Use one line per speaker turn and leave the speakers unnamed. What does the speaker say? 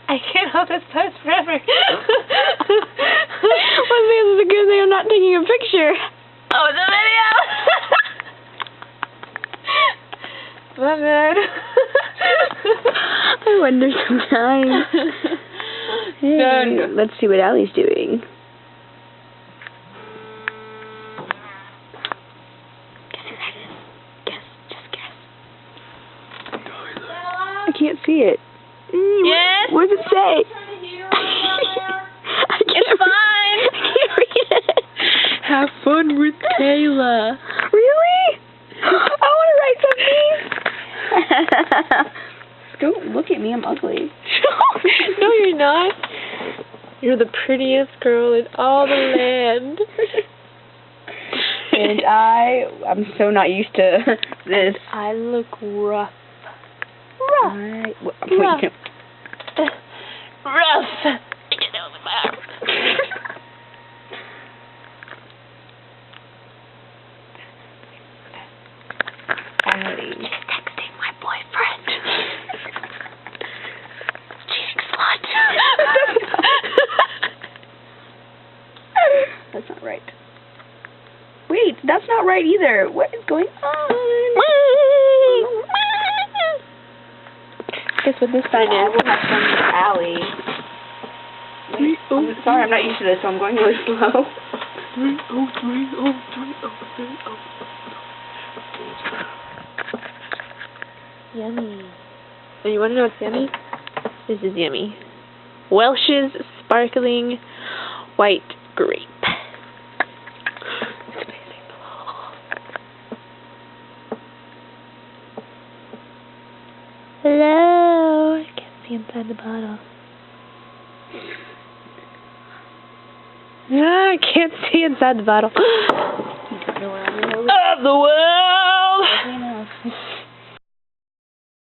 I can't hold this pose forever.
Well, this is a good thing I'm not taking a picture.
Oh, the video! My bad.
I wonder sometimes. Hey,
Done.
let's see what Allie's doing. Guess who that is? Guess. Just guess. I can't see it.
Yes?
What does it say?
It's fine.
I can't read it.
Have fun with Kayla.
Really? I want to write something. Don't look at me. I'm ugly.
No, you're not. You're the prettiest girl in all the land.
And I'm so not used to this.
I look rough.
Rough.
Rough. Rough. Get over my arm.
Allie.
She's texting my boyfriend. Cheating slut.
That's not right. Wait, that's not right either. What is going on? Guess what this sign is? I will have fun with Allie. Wait, I'm sorry, I'm not used to this, so I'm going really slow.
3-0-3-0-3-0-3-0. Yummy. And you want to know what's yummy? This is yummy. Welch's Sparkling White Grape. It's amazing. Hello. I can't see inside the bottle. I can't see inside the bottle.
You don't know where I'm going.
Of the world.